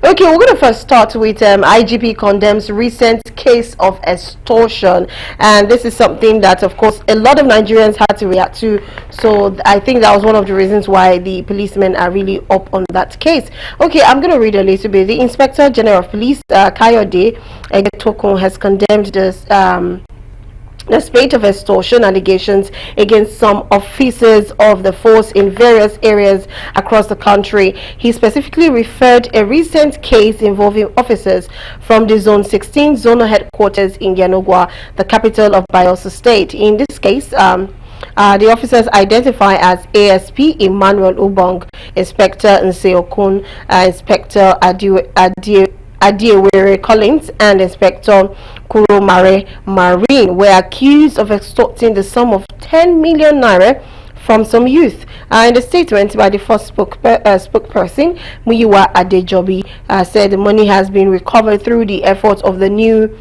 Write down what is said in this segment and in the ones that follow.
Okay, we're going to first start with IGP condemns recent case of extortion, and this is something that, of course, a lot of Nigerians had to react to. So I think that was one of the reasons why the policemen are really up on that case. Okay, I'm going to read a little bit. The Inspector General of Police, Kayode Egetokun, has condemned this. The spate of extortion allegations against some officers of the force in various areas across the country. He specifically referred a recent case involving officers from the Zone 16 zonal headquarters in Yanogwa, the capital of Bayelsa State. In this case, the officers identify as ASP Emmanuel Ubong, Inspector Nseokun, Inspector Adiewere Collins, and Inspector Kuromare Marine were accused of extorting the sum of 10 million naira from some youth. In the statement by the first spokesperson, Muyiwa Adejobi, said the money has been recovered through the efforts of the new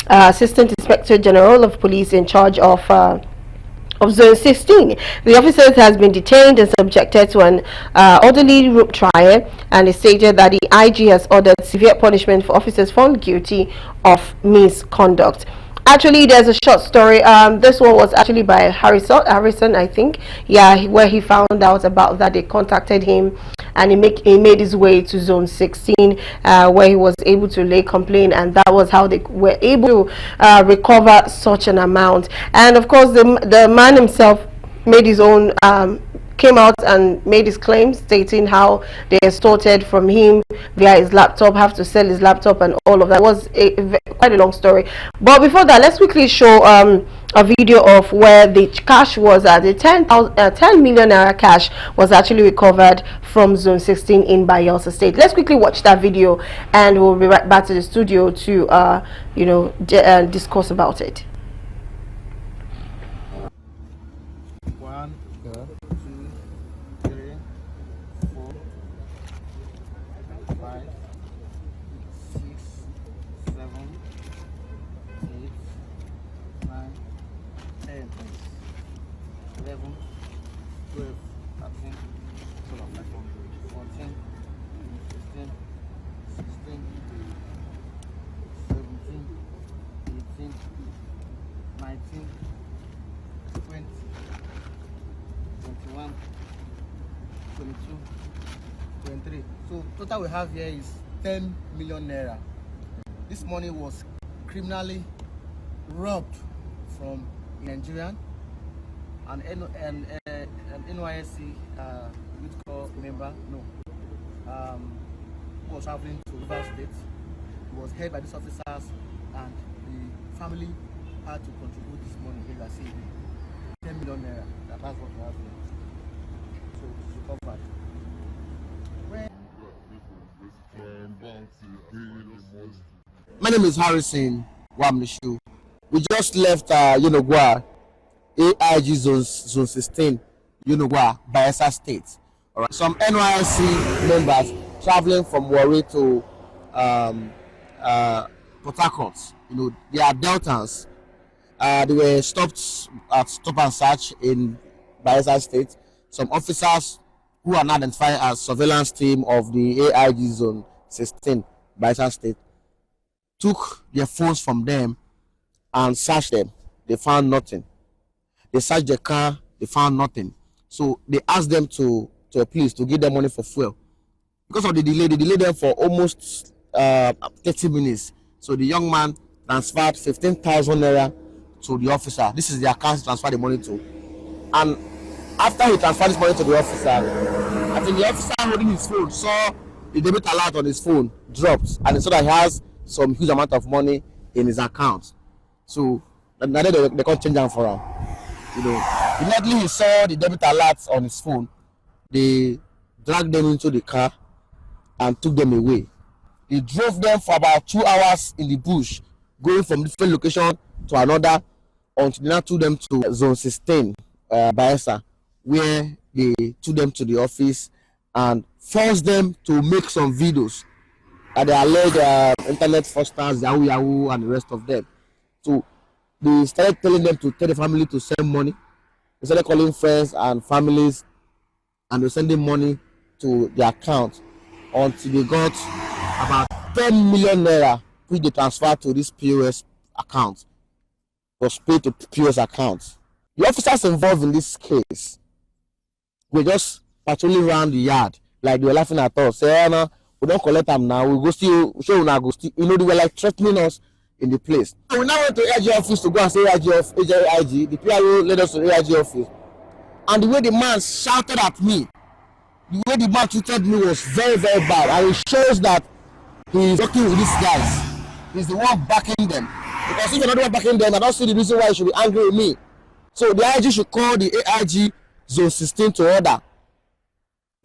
Assistant Inspector General of Police in charge of Zone 16. The officers has been detained and subjected to an orderly rope trial, and it stated that the IG has ordered severe punishment for officers found guilty of misconduct. Actually, there's a short story. This one was actually by Harrison, I think. Yeah, where he found out about that. They contacted him, and he made his way to Zone 16, where he was able to lay complaint, and that was how they were able to recover such an amount. And of course, the man himself made his own. Came out and made his claims, stating how they extorted from him via his laptop, have to sell his laptop and all of that. It was quite a long story. But before that, let's quickly show a video of where the cash was at. The 10 million naira cash was actually recovered from Zone 16 in Bayelsa State. Let's quickly watch that video, and we'll be right back to the studio to discuss about it. So total we have here is 10 million naira. This money was criminally robbed from Nigerian and NYSC youth corps member, who was traveling to River State. He was held by these officers, and the family had to contribute this money. Here I see 10 million naira. That's what we have here. So it's recovered. My name is Harrison Wamnishu. We just left Yonogwa, AIG Zone 16, Yonogwa, Bayelsa State. All right. Some NYSC members traveling from Warri to Port Harcourt. They are Deltans. They were stopped at stop and search in Bayelsa State. Some officers who are now identified as surveillance team of the AIG Zone 16, Bayelsa State, took their phones from them and searched them. They found nothing. They searched the car. They found nothing. So they asked them to a police to give them money for fuel. Because of the delay, they delayed them for almost 30 minutes. So the young man transferred 15,000 naira to the officer. This is the account he transferred the money to. And after he transferred this money to the officer, I think the officer holding his phone saw the debit alert on his phone dropped, and he saw that he has some huge amount of money in his account. So now they can't change them for him. Immediately he saw the debit alert on his phone, they dragged them into the car and took them away. They drove them for about 2 hours in the bush, going from different location to another, until they now took them to Zone 16, Bayelsa, where they took them to the office and forced them to make some videos that they alleged internet fraudsters, Yahoo, and the rest of them. So they started telling them to tell the family to send money. They started calling friends and families, and they were sending money to their account until they got about 10 million naira which they transferred to this POS account was paid to POS account. The officers involved in this case were just patrolling around the yard, like they were laughing at us. Say, oh, no, we don't collect them now. We go still show now go still. They were like threatening us in the place. So we now went to AIG office to go and say AIG. The PRO led us to AIG office, and the way the man shouted at me, the way the man treated me was very, very bad, and it shows that he is working with these guys. He's the one backing them. Because if you're not the one backing them, I don't see the reason why he should be angry with me. So the IG should call the AIG Zone 16 to order.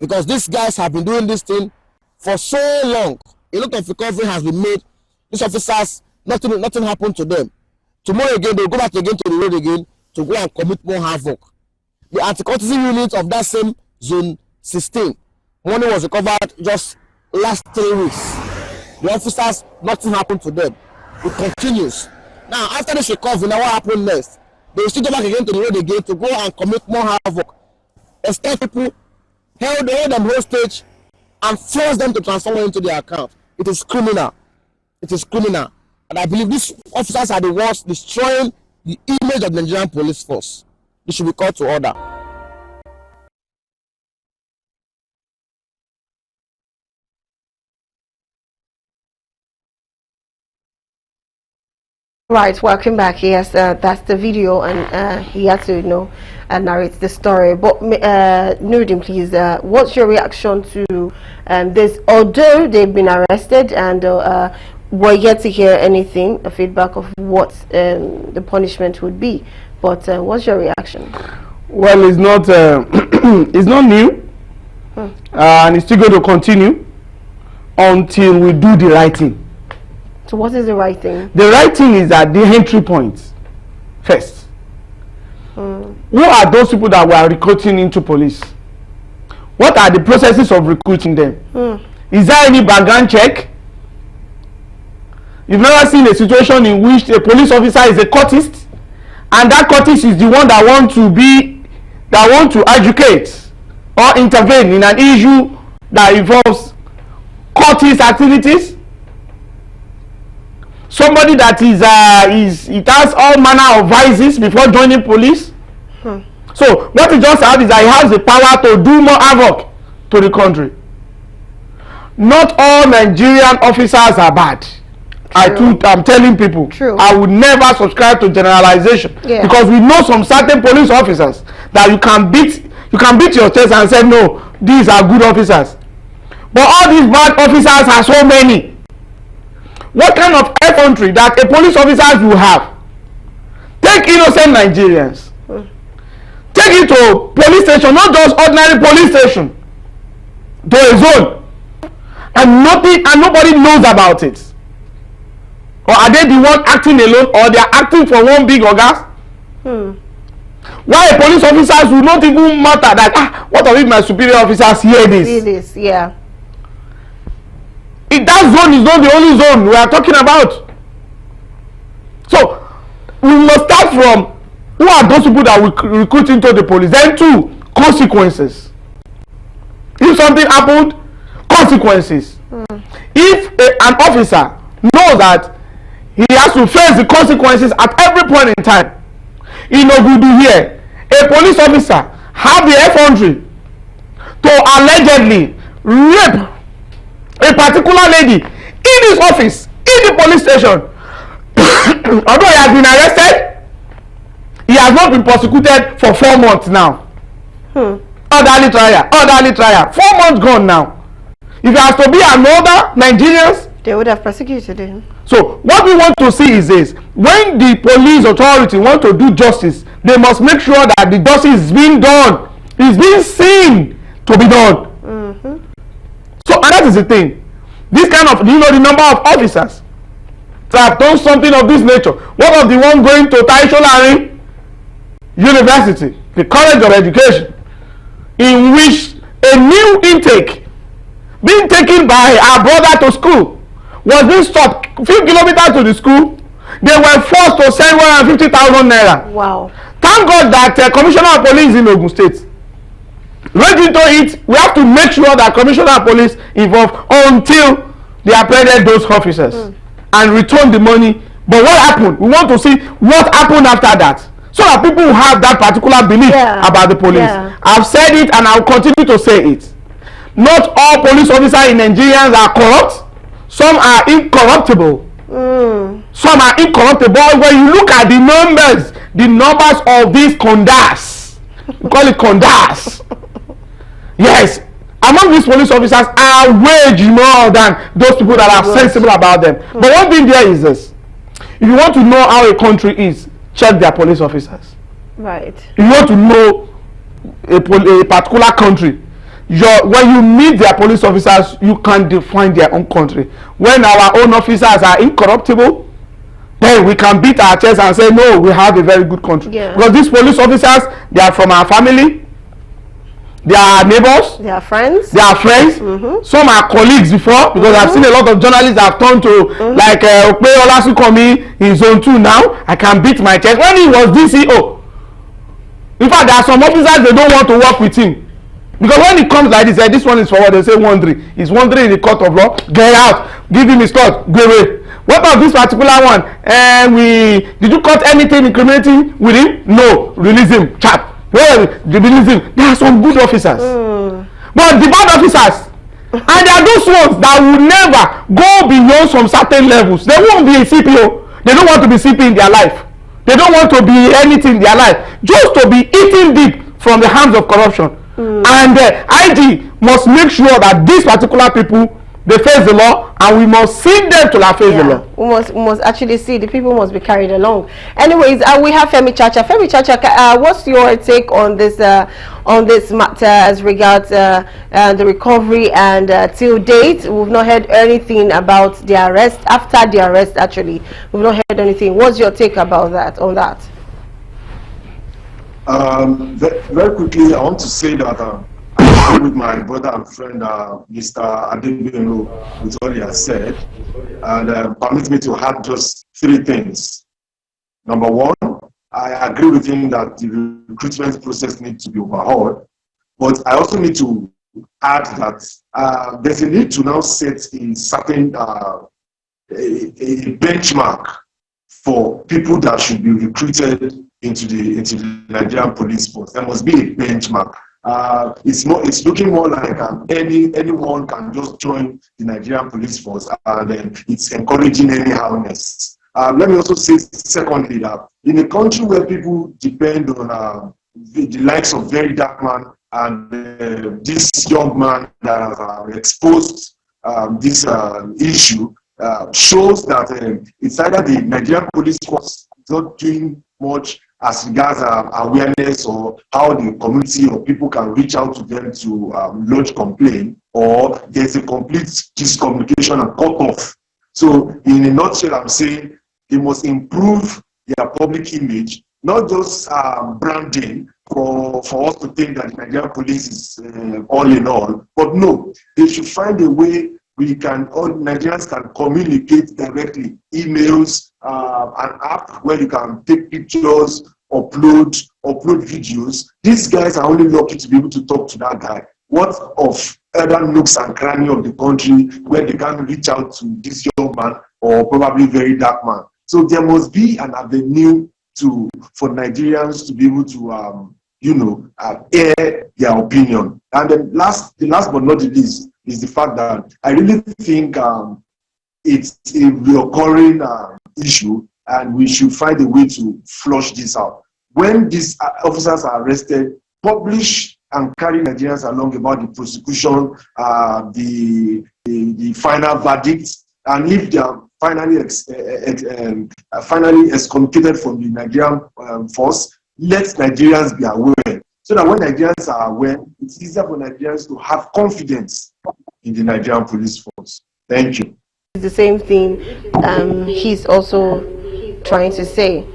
Because these guys have been doing this thing for so long. A lot of recovery has been made. These officers, nothing happened to them. Tomorrow again, they'll go back again to the road again to go and commit more havoc. The anti-courtesy unit of that same Zone 16, money was recovered just last 3 weeks. The officers, nothing happened to them. It continues. Now, after this recovery, now what happened next? They will still go back again to the road again to go and commit more havoc. Extort people, hold them hostage, and force them to transfer money into their account. It is criminal. It is criminal. And I believe these officers are the ones destroying the image of the Nigerian police force. They should be called to order. Right, welcome back. Yes, that's the video, and he had to, narrate the story. But Nuruddin, please, what's your reaction to this? Although they've been arrested, and we're yet to hear anything, a feedback of what the punishment would be. But what's your reaction? Well, it's not it's not new, and it's still going to continue until we do the right thing. So what is the right thing? The right thing is at the entry point first. Who are those people that were recruiting into police? What are the processes of recruiting them? Is there any background check? You've never seen a situation in which a police officer is a courtist, and that courtist is the one that want to educate or intervene in an issue that involves courtist activities? Somebody that it has all manner of vices before joining police. So what he just has is that he has the power to do more havoc to the country. Not all Nigerian officers are bad. I'm telling people. True. I would never subscribe to generalization, because we know some certain police officers that you can beat your chest and say no, these are good officers. But all these bad officers are so many. What kind of effrontery that a police officer will have? Take innocent Nigerians. Take it to police station, not just ordinary police station, to a zone, and nobody knows about it. Or are they the one acting alone, or they are acting for one big oga? Why a police officers will not even matter that what if my superior officers hear this? See this, yeah. That zone is not the only zone we are talking about. So we must start from who are those people that we recruit into the police. Then two, consequences. If something happened, consequences. If an officer knows that he has to face the consequences at every point in time, he no good here. A police officer have the effrontery to allegedly rape a particular lady in his office, in the police station. Although he has been arrested, he has not been prosecuted for 4 months now. Orderly trial. 4 months gone now. If it has to be another Nigerians, they would have prosecuted him. So what we want to see is this: when the police authority want to do justice, they must make sure that the justice is being done, is being seen to be done. So, and that is the thing. This kind of, the number of officers that have done something of this nature. One of the one going to Taisholari University, the College of Education, in which a new intake being taken by our brother to school was being stopped a few kilometers to the school. They were forced to send 150,000 naira. Wow. Thank God that Commissioner of Police in Ogun State read into it. We have to make sure that Commissioner of Police involved until they apprehended those officers and returned the money. But what happened? We want to see what happened after that, so that people will have that particular belief about the police. I've said it and I'll continue to say it. Not all police officers in Nigerians are corrupt. Some are incorruptible. Some are incorruptible. When you look at the numbers of these condas, we call it condas. Yes, among these police officers are wage more than those people that are sensible about them. But one thing there is this: if you want to know how a country is, check their police officers. Right. If you want to know a particular country, when you meet their police officers, you can define their own country. When our own officers are incorruptible, then we can beat our chest and say, no, we have a very good country. Because these police officers, they are from our family, they are neighbors, they are friends, some are colleagues before, because I've seen a lot of journalists that have turned to like Okpe Olasukomi in zone 2 now. I can beat my chest. When he was DCO, in fact, there are some officers, they don't want to work with him, because when he comes like this one is forward, they say wandering. He's wandering in the court of law. Get out, give him his court, go away. What about this particular one? Did you cut anything incriminating with him? No, release him, chap. Well, release him. There are some good officers, but the bad officers, and there are those ones that will never go beyond some certain levels. They won't be a CPO. They don't want to be CP in their life. They don't want to be anything in their life. Just to be eating deep from the hands of corruption. And IG must make sure that these particular people, they face the law, and we must see them to face the law. We must actually see the people must be carried along. Anyways, we have Femi Chacha. Femi Chacha, what's your take on this matter as regards the recovery and till date? We've not heard anything about the arrest. After the arrest, actually, we've not heard anything. What's your take about that? On that? Very quickly, I want to say that I agree with my brother and friend, Mr. Adebino, with what he has said, and permit me to add just 3 things. Number one, I agree with him that the recruitment process needs to be overhauled, but I also need to add that there's a need to now set a certain a benchmark for people that should be recruited into the Nigerian police force. There must be a benchmark. It's looking more like anyone can just join the Nigerian police force, and then it's encouraging anyhowness. Let me also say, secondly, that in a country where people depend on the likes of very dark man and this young man that has exposed this issue, shows that it's either the Nigerian police force is not doing much as regards awareness or how the community or people can reach out to them to lodge complaint, or there's a complete discommunication and cut off. So in a nutshell, I'm saying they must improve their public image, not just branding for us to think that the Nigerian police is all in all, but no, they should find a way all Nigerians can communicate directly, emails, an app where you can take pictures, upload videos. These guys are only lucky to be able to talk to that guy. What of other nooks and crannies of the country where they can reach out to this young man or probably very dark man? So there must be an avenue for Nigerians to be able to air their opinion. And then last but not the least is the fact that I really think it's a recurring issue, and we should find a way to flush this out. When these officers are arrested, publish and carry Nigerians along about the prosecution, the final verdict, and if they are finally excommunicated from the Nigerian force, let Nigerians be aware. So that when Nigerians are aware, it's easier for Nigerians to have confidence in the Nigerian police force. Thank you. It's the same thing he's also trying to say.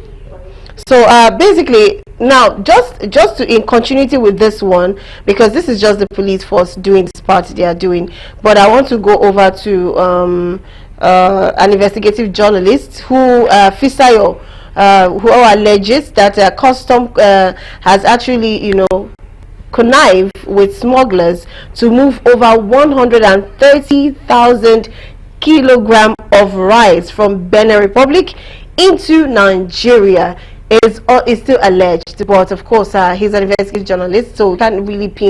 So basically, now just in continuity with this one, because this is just the police force doing this part they are doing, but I want to go over to an investigative journalist who Fisayo, who alleges that custom has actually connived with smugglers to move over 130,000 kilogram of rice from Benin Republic into Nigeria. Is still alleged, but of course he's an investigative journalist, so we can't really pin